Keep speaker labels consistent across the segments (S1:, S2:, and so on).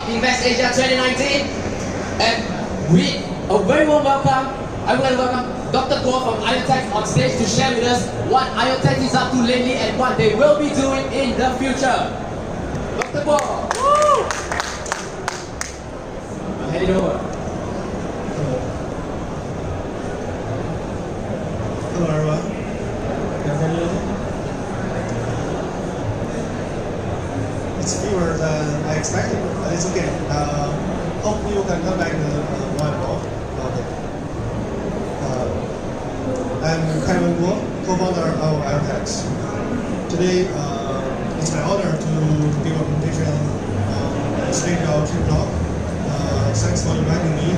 S1: Invest Asia 2019. And we a very warm welcome. I would like to welcome Dr. Guo from IoTech on stage to share with us what IoTech is up to lately and what they will be doing in the future. Dr. Guo. Woo! I'll hand it over.
S2: Hello everyone. It's fewer than I expected, but it's okay. Hope you can come back in a while. Okay. I'm Kevin Guo, co-founder of IoTech. Today, it's my honor to give a presentation on the stage of Changelog. Thanks for inviting me,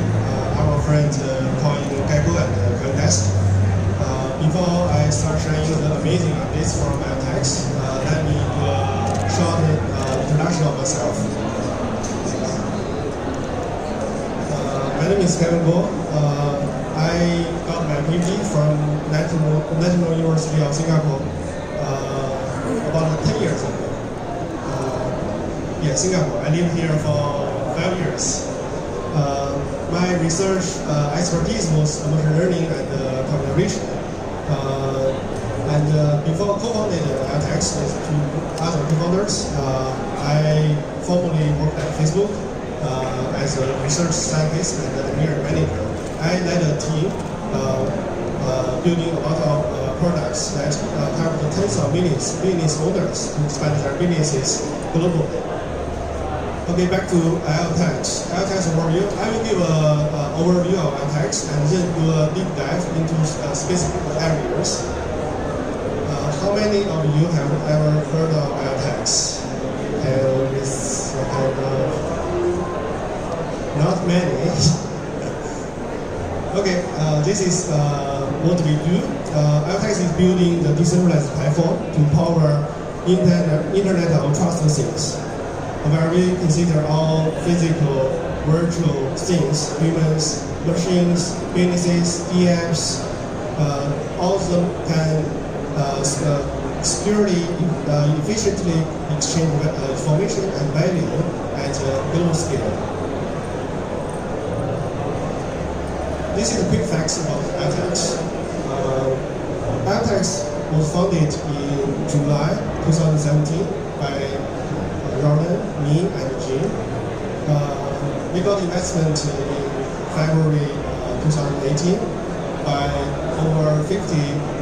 S2: our friends CoinGecko and CoinGecko. Before I start sharing the amazing updates from IoTech, let me do a short introduction of myself. My name is Kevin Guo. I got my PhD from National University of Singapore about 10 years ago. Singapore. I lived here for 5 years. My research expertise was machine learning and computer vision. Before co-founded IoTech with two other co-founders, I formerly worked at Facebook as a research scientist and engineering manager. I led a team building a lot of products that help the tens of millions business owners to expand their businesses globally. Okay, back to IoTech. IoTech overview. I will give an overview of IoTech and then do a deep dive into specific areas. How many of you have ever heard of IoTech? Not many. Okay, this is what we do. IoTech is building the decentralized platform to power Internet of Trust things, where we consider all physical, virtual things, humans, machines, businesses, apps, all of them can securely, efficiently exchange information and value at a global scale. This is a quick facts about IoTech. IoTech was founded in July 2017 by Ronan, me, and Jim. We got investment in February 2018 by over 50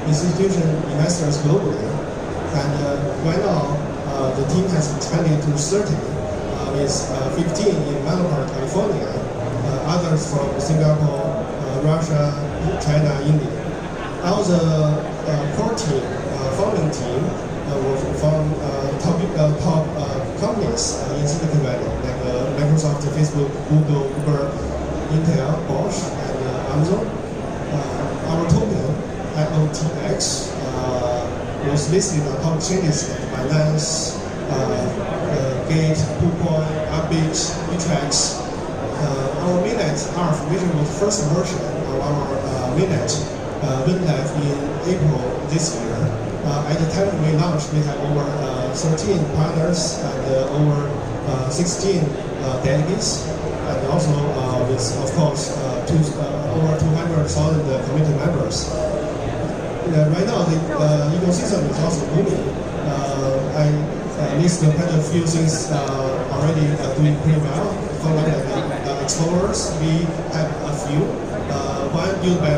S2: institutional investors globally. And right now, the team has expanded to 30, with 15 in Manhattan, California, others from Singapore, Russia, China, India. All the core team, founding team, were from top companies in Silicon Valley, like Microsoft, Facebook, Google, Uber, Intel, Bosch, and Amazon. Our token, IoTX, was listed on top exchanges like Binance, Gate, KuCoin, Upbit, Bittrex. Our mainnet, which was the first version of our mainnet, went live in April this year. At the time we launched, we had over 13 partners and over 16 delegates, and also with, of course, over 200,000 community members. Right now, the ecosystem is also booming. I listed quite a few things already doing pretty well. For like explorers, we have a few. One built by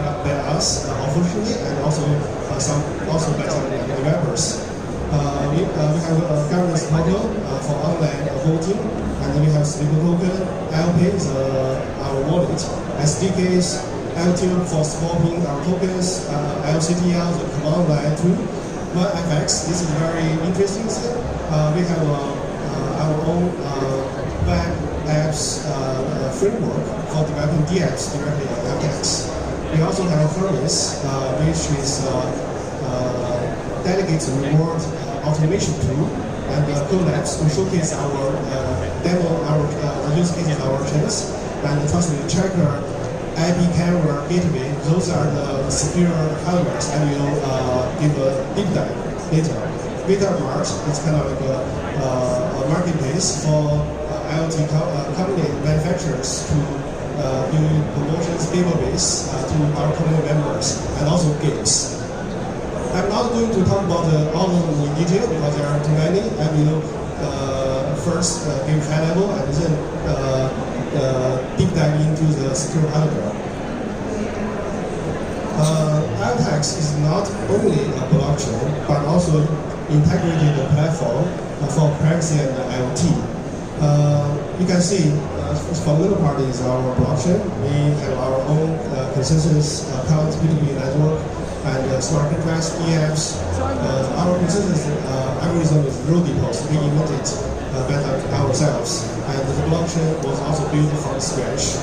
S2: us officially, and also by some developers. We have a governance model for online voting, and we have stable token. LP is our wallet. SDKs, LTM for swapping our tokens. LCTL, the command line tool. OneFX, this is very interesting thing. We have our own web apps framework for developing DApps directly on IoTech. We also have Hermes, which is delegate reward automation tool, and collabs to showcase our demo, our use cases, our channels, and trust me, tracker, IP camera, gateway. Those are the secure hardware. I will give a deep dive later. VitaMart is kind of like a marketplace for IoT company manufacturers to do promotions giveaways to our community members and also games. I'm not going to talk about all of them in detail because there are too many. I will first give high level and then deep dive into the secure hardware. IoTeX is not only a blockchain but also integrated platform for privacy and IoT. You can see for the middle part is our blockchain. We have our own consensus account B2B network and smart contracts, EFs. Our consensus algorithm is row depots. We invented by ourselves, and the blockchain was also built from scratch.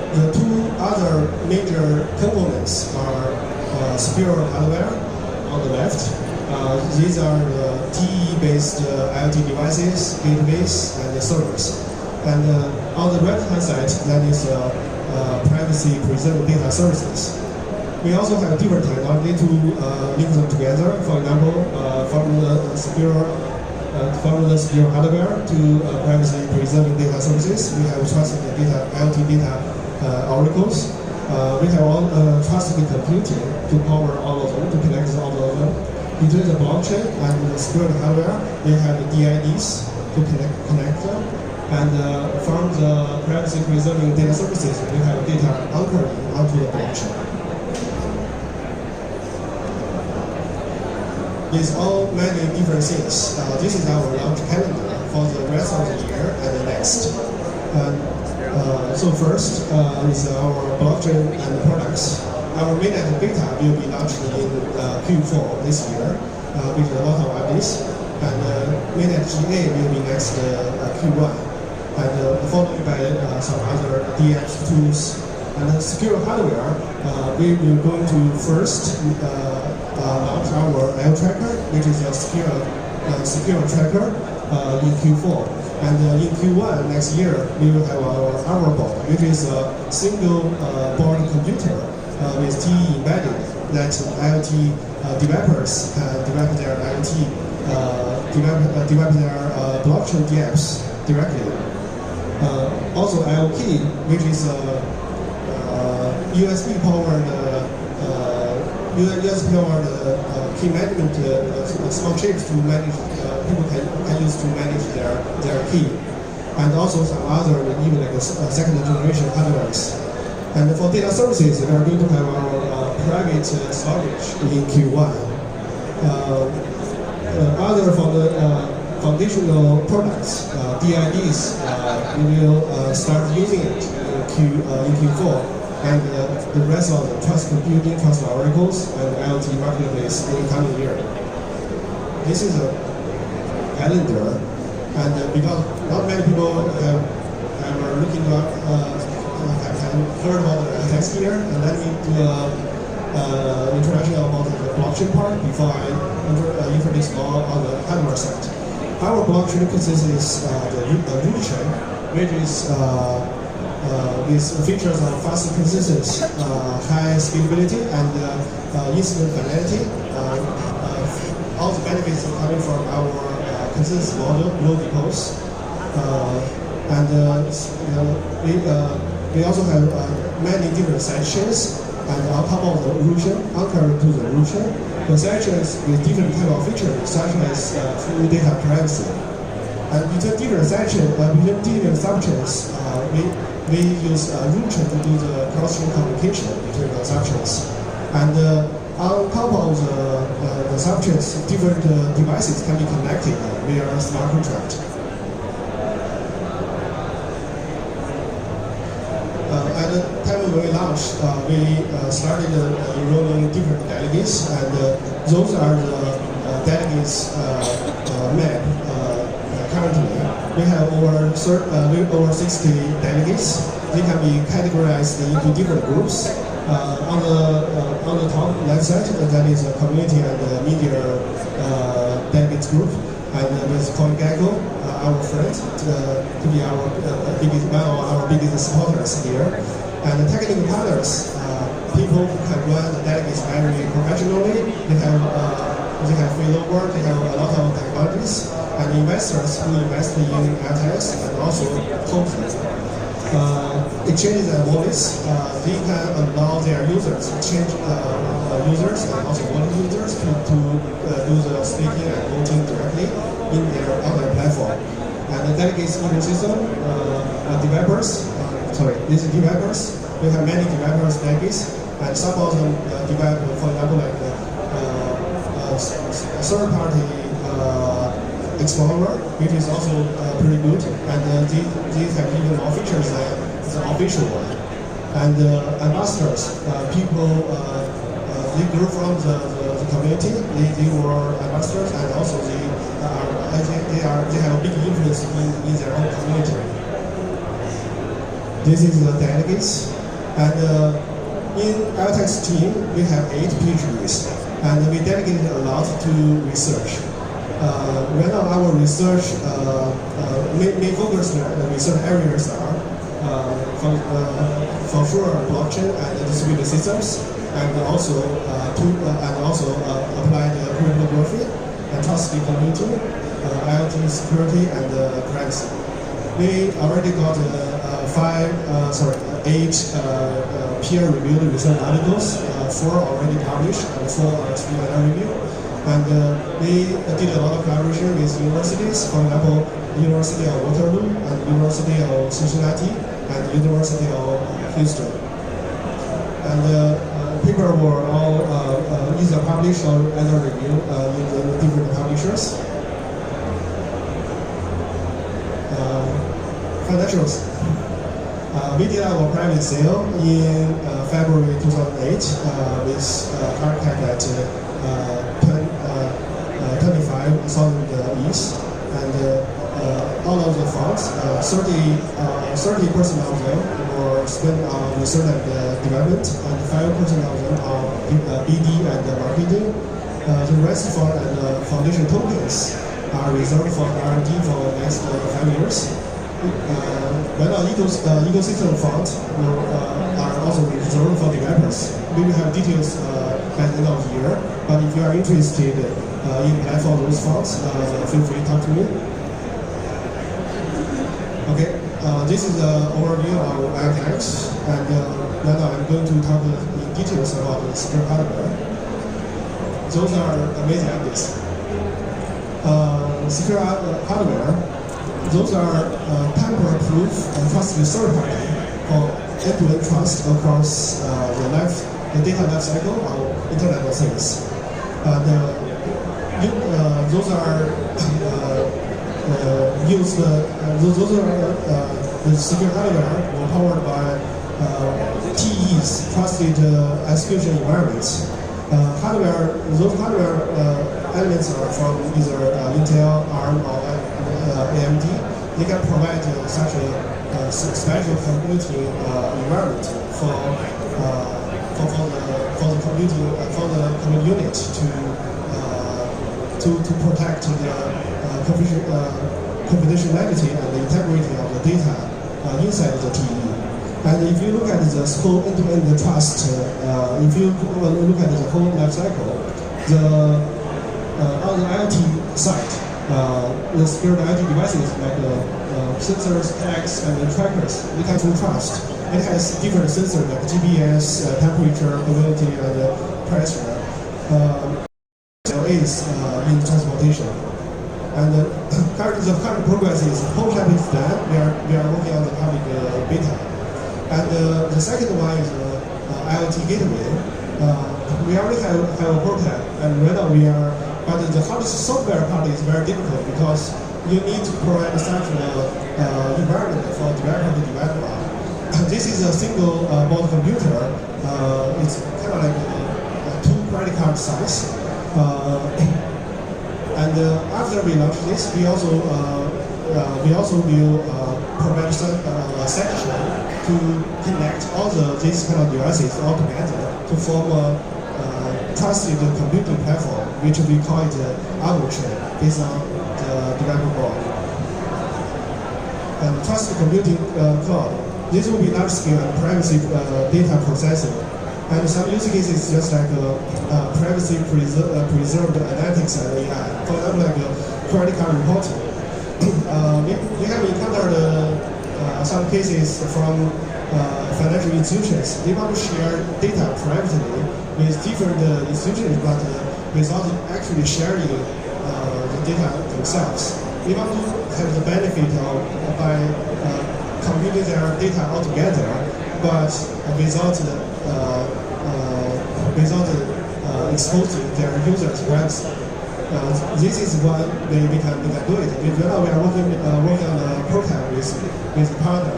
S2: The two other major components are secure hardware on the left. These are the TE-based IoT devices, gateways, and servers. And on the right-hand side, that is privacy-preserved data services. We also have different technology to link them together. For example, from the secure hardware to privacy-preserving data services, we have trusted data, IoT data oracles. We have all trusted computing to power all of them, to connect all of them. Between the blockchain and the secure hardware, we have the DIDs to connect them. And from the privacy-preserving data services, we have data anchored onto the blockchain. With all many different things, this is our launch calendar for the rest of the year and the next. So first is our blockchain and products. Our mainnet beta will be launched in Q4 this year with a lot of updates. And mainnet GA will be next Q1. And followed by some other DX tools. And the secure hardware, we will going to first launch our L tracker, which is a secure tracker in Q4. And in Q1 next year, we will have our board, which is a single board computer with TE embedded that IoT developers can develop their IoT, develop their blockchain dApps directly. Also IoT, which is USB powered key management small chips to manage people can use to manage their key, and also some other even like second generation hardwares. And for data services, we are going to have our private storage in Q1. Other for the foundational products, DIDs, we will start using it in Q4. And the rest of the trust computing, trust oracles, and IoT marketplace in the coming year. This is a calendar, and because not many people have looking up, have heard about the text here, and let me do an introduction about the blockchain part before I introduce more on the hardware side. Our blockchain consists the root chain, which is with features of fast consistency, high scalability, and instant finality. All the benefits are coming from our consensus model, low depots. We also have many different sections, and on top of the root chain, anchored to the root chain, the sections with different type of features, such as full data privacy. And between different sections, between different subchains, we use root chain to do the cross-chain communication between the subchains. And on top of the subchains, different devices can be connected via a smart contract. At the time when we launched, we started enrolling different delegates, and those are the delegates map currently. We have over 60 delegates. They can be categorized into different groups. On the top left side, that is a community and media delegates group, and with CoinGecko, our friend, to be our biggest supporters here. And the technical partners, people who can run the delegates very professionally. They have free work. They have a lot of technologies. and investors who invest in assets and also tokens. Exchanges and wallets, they can allow their users, exchange users and also wallet users to do the staking and voting directly on their platform. And the delegates ecosystem, developers, these developers, we have many developers delegates, and some of them develop, for example, like third-party Explorer, which is also pretty good, and these have even more features than the official one. And ambassadors, people, they grew from the community, they were ambassadors, and also they have a big influence in their own community. This is the delegates, and in IoTech's team, we have 8 PhDs, and we dedicated a lot to research. Right now, our research main focus research areas are for sure blockchain and distributed systems, and also applied cryptography and trusted computing, IoT security, and privacy. We already got 8 peer-reviewed research articles, 4 already published and 4 are still under review. And we did a lot of collaboration with universities, for example, University of Waterloo, and University of Cincinnati, and University of Houston. And papers were all either published or under review in the different publishers. Financials. We did our private sale in February 2008 with target cap at 25,000 ETH, and all of the funds, 30% of them were spent on research and development, and 5% of them on BD and marketing. The rest fund and foundation tokens are reserved for R&D for the next 5 years. Right now, ecosystem funds are also reserved for developers. We will have details by the end of the year, but if you are interested in applying for those funds, feel free to talk to me. Okay, this is the overview of IoTech, and right now I'm going to talk in details about the secure hardware. Those are amazing ideas. Secure hardware. Those are tamper-proof and trusted third party for end-to-end trust across the data life cycle of Internet of Things. Those are the secure hardware were powered by TEs, trusted execution environments. Those hardware elements are from either Intel, ARM, or AMD. They can provide such a special computing environment for the computing unit to protect the confidentiality and the integrity of the data inside the TE. And if you look at the whole end-to-end trust, if you look at the whole life cycle, on the IoT side, the secure IoT devices like sensors, tags, and trackers, they can do trust. It has different sensors like GPS, temperature, humidity, and pressure. Is in transportation. And the current progress is whole plan is done. We are working on the public beta. And the second one is IoT gateway. We already have a prototype, and right now but the hardware software part is very difficult because you need to provide such an environment for developer to develop. This is a single board computer. It's kind of like a 2 credit card size. And after we launch this, we also will provide a section to connect all these kind of devices all together to form a trusted computing platform, which we call it Argo-chain, based on the developer board. And trusted computing cloud. This will be large-scale and privacy data processing. And some use cases just like privacy preserved analytics and AI. For example, like credit card reporting. We have encountered some cases from financial institutions. They want to share data privately with different institutions, but without actually sharing the data themselves. They want to have the benefit of by computing their data all together, but without exposing their users' website. This is one way we can do it. Right now we are working on a program with a partner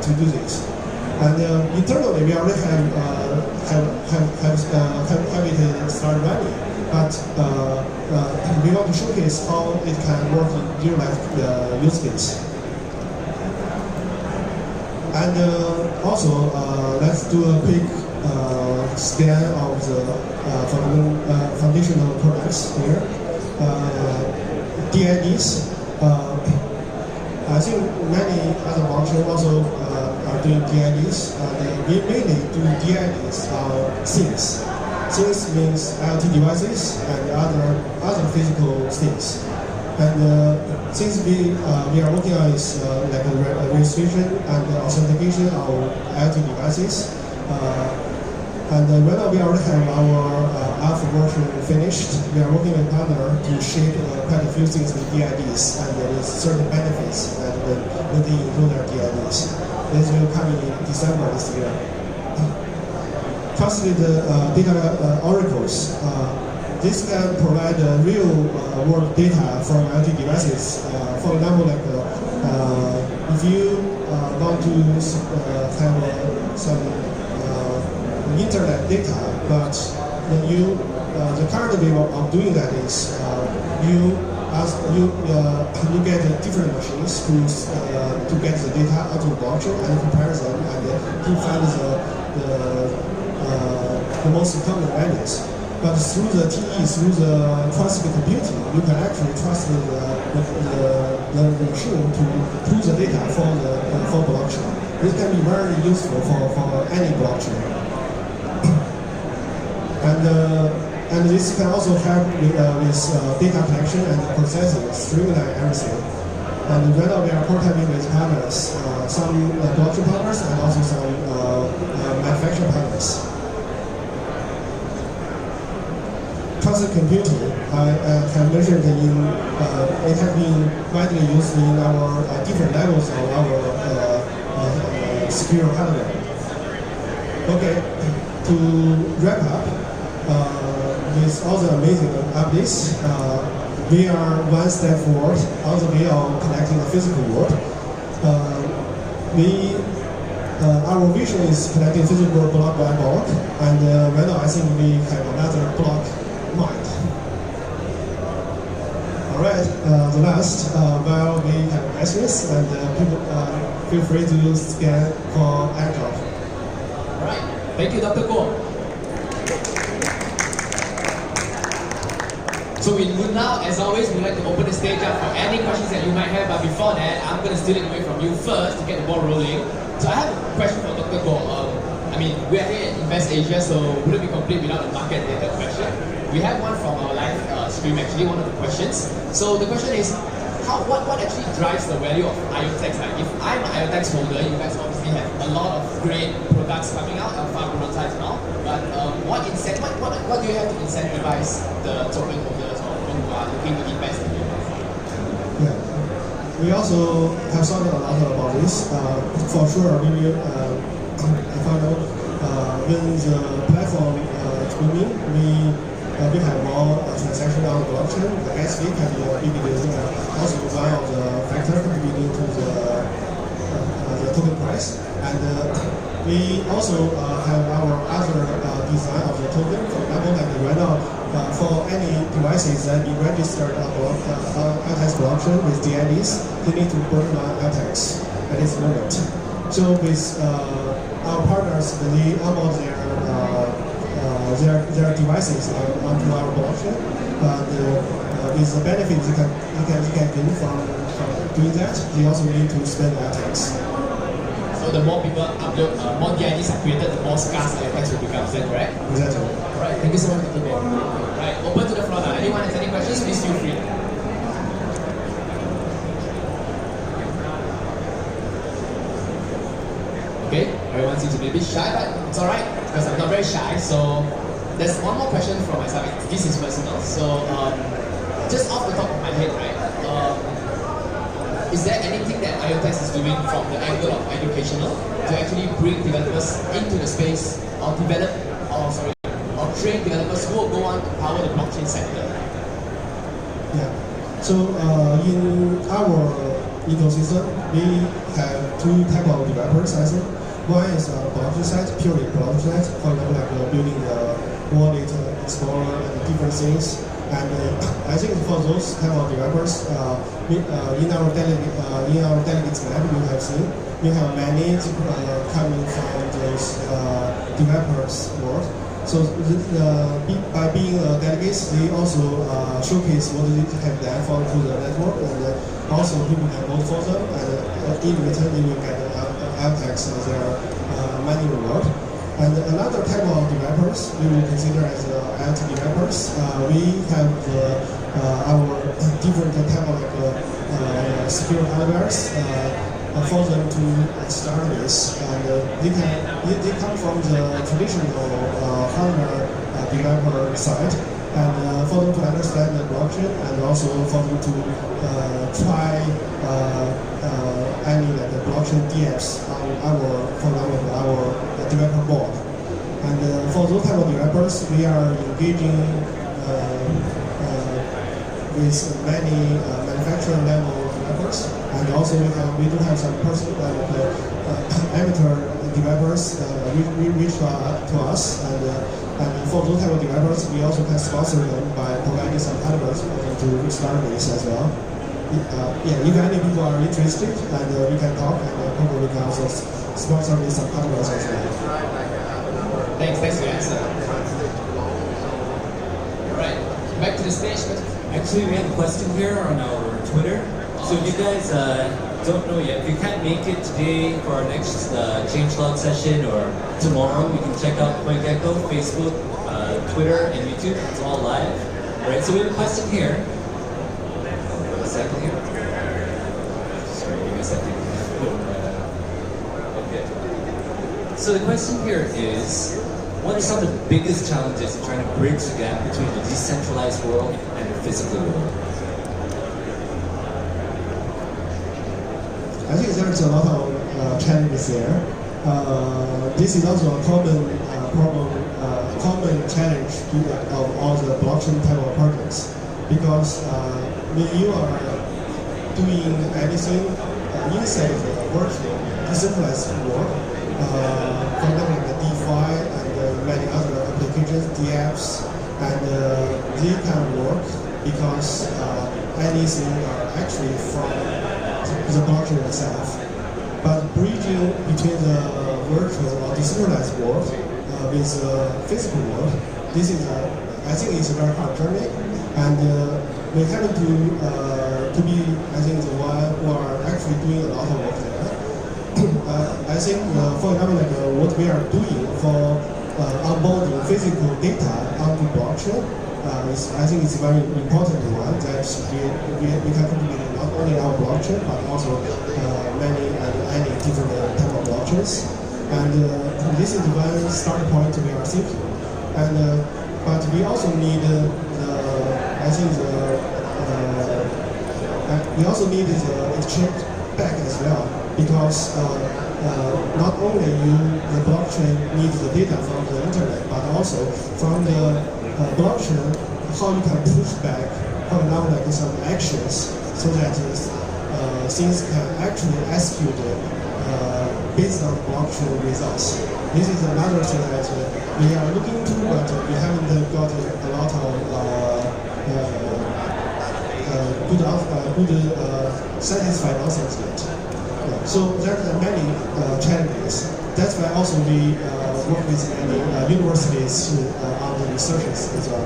S2: to do this. And internally we already have it start running, but we want to showcase how it can work in real life use case. And also let's do a quick scan of the foundational products here. DIDs. I think many other blockchains also are doing DIDs. We mainly do DIDs things. Things means IoT devices and other physical things. And since we are working on is like a registration and authentication of IoT devices. And right now we already have our alpha version finished. We are working with a partner to shape quite a few things with DIDs, and there is certain benefits that when they include their DIDs. This will come in December this year. Trusted data oracles. This can provide real world data from IoT devices. For example, like if you want to have some internet data, but when the current way of doing that is you get different machines to get the data out of the blockchain and compare them and to find the most common values. But through the TE, through the trusted computing, you can actually trust the machine to pull the data for blockchain. This can be very useful for any blockchain. And this can also help with data collection and processing, streamline everything. And right now we are prototyping with partners, some blockchain partners and also some manufacturing partners. Trusted computing, I have mentioned it has been widely used in our different levels of our secure hardware. Okay, to wrap up, with all the amazing updates, we are one step forward on the way of connecting the physical world. Our vision is connecting physical world block by block, and right now I think we have another block mind. Alright, the last, while we have questions, and people feel free to scan for airdrop.
S1: Alright, thank you, Dr. Guo. So we would now, as always, we'd like to open the stage up for any questions that you might have, but before that, I'm going to steal it away from you first to get the ball rolling. So I have a question for Dr. Guo. I mean, we're here at Invest Asia, so wouldn't be complete without a market-related question. We have one from our live stream, actually, one of the questions. So the question is, what actually drives the value of IoTeX? Like, if I'm an IoTeX holder, you guys obviously have a lot of great products coming out, far prototypes now, but what do you have to incentivize the token holders or people who are looking to invest in you?
S2: Yeah, we also have thought a lot about this. For sure, we will find out when the platform is booming, we have more transaction on the blockchain. The gas fee can be a big deal, also one of the factors contributing to the token price. And we also have our other design of the token. For example, like right now, for any devices that be registered on IoTeX blockchain with DIDs, they need to burn on IoTeX at this moment. So with our partners, when they onboard their devices onto our blockchain, with the benefits they can gain from doing that, they also need to spend IoTeX.
S1: So the more people upload, more DIDs are created, the more scarce IoTeX will become. Is that correct?
S2: Exactly.
S1: Alright, thank you so much, Dr. Guo. Right, open to the floor now. Anyone has any questions, please feel free. Okay, everyone seems to be a bit shy, but it's alright because I'm not very shy. So there's one more question from myself. This is personal. So just off the top of my head, right? Is there anything that IoTex is doing from the angle of educational to actually bring developers into the space or train developers who will go on to power the blockchain sector?
S2: Yeah. So in our ecosystem, we have two types of developers, I think. One is blockchain side, purely blockchain side, for example, like building the wallet, explorer, and different things. And I think for those type of developers, in our delegates map, you have seen, we have many coming from those developers world. So by being delegates, they also showcase what they have done for the network, and also people can vote for them, and in return they will get LTAX as their money reward. And another type of developers we will consider as IoT developers. We have our different type of secure hardwares for them to start with, and they come from the traditional hardware developer side, and for them to understand the blockchain, and also for them to try any like the blockchain DApps on our developer board. And for those type of developers, we are engaging with many manufacturer level developers, and also we do have some personal amateur developers reach to us, and for those type of developers, we also can sponsor them by providing some hardware for them to start with as well. If any people are interested, and we can talk, and probably we can also sponsor with some hardware as well.
S1: Thanks for your answer. Alright, back to the stage.
S3: Actually, we have a question here on our Twitter. So if you guys don't know yet, if you can't make it today for our next Changelog session or tomorrow, you can check out CoinGecko, Facebook, Twitter, and YouTube. It's all live. Alright, so we have a question here. A second here. Sorry, give me a second. Okay. So the question here is, what are some of the biggest challenges in trying to bridge the gap between the decentralized world and the physical world?
S2: I think there's a lot of challenges there. This is also a common common challenge of all the blockchain type of projects, because when you are doing anything inside the virtual decentralized world, for example, like the DeFi and many other applications, DApps, and they can work because anything are actually from the blockchain itself. But bridging between the virtual or decentralized world with the physical world, this is, I think, it's a very hard journey, and we have to be, I think, the one who are actually doing a lot of work there. I think, for example, like what we are doing for onboarding physical data onto blockchain, I think it's a very important one that we can contribute not only our blockchain but also many and any different type of blockchains. And this is one start point we are thinking. And but we also need we also need the exchange back as well, because not only the blockchain needs the data from the internet, but also from the blockchain, how you can push back, for example, like some actions, so that things can actually execute based on blockchain results. This is another thing that we are looking into, but we haven't got a lot of good satisfied answers yet. Yeah. So there are many challenges. That's why also we work with many universities on the researches as well.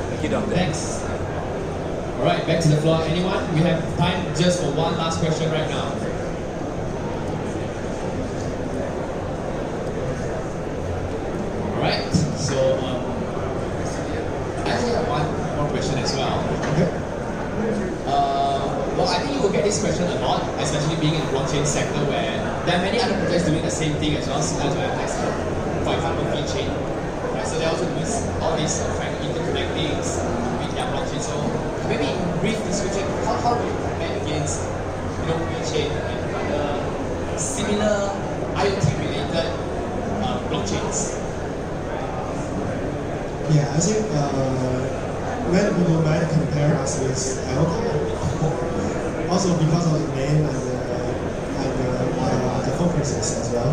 S3: Thank you, Doctor.
S1: Thanks. Alright, back to the floor. Anyone? We have time just for one last question right now. Alright, so I actually have one more question as well.
S2: Okay.
S1: Well, I think you will get this question a lot, especially being in the blockchain sector where there are many other projects doing the same thing as well, similar to FX. For example, VeChain. Right? So they also do all these trying to interconnect things with their blockchain. So maybe in brief description, how do you compare against VeChain and other similar IoT-related blockchains?
S2: Yeah, I think many people might compare us with IOTA, also because of the name and the focuses as well.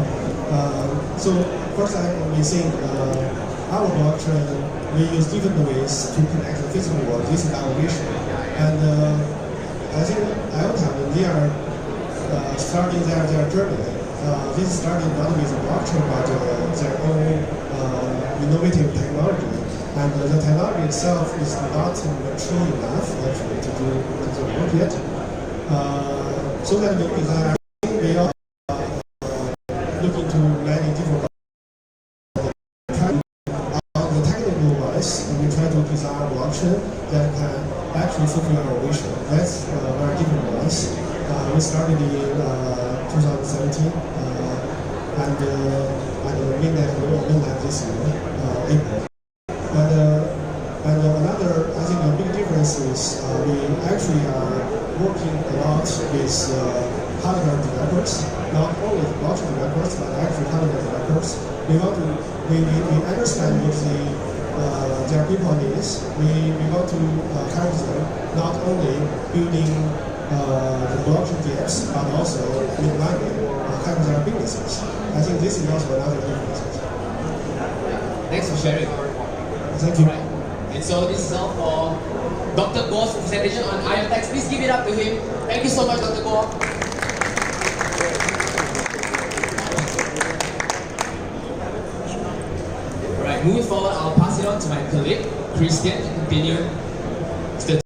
S2: So first, we think our blockchain, we use different ways to connect the physical world. This is our vision, and I think IOTA, when they are starting their journey, this started not with a blockchain but their own innovative technology. And the technology itself is not mature enough actually to do the work yet. So that we are looking to many different on the technical wise, we try to design a blockchain that can actually fulfill our vision. That's very different ones. We started in 2017 and midnight this year, April. And another, I think, a big difference is we actually are working a lot with hardware developers, not only the blockchain developers, but actually hardware developers. We understand what their people needs. We want to help them not only building the blockchain apps, but also with money help their businesses. I think this is also another difference.
S1: Thanks for sharing.
S2: Thank you.
S1: Right. And so this is all for Dr. Guo's presentation on IoTeX. Please give it up to him. Thank you so much, Dr. Guo. Alright, moving forward, I'll pass it on to my colleague, Christian, to continue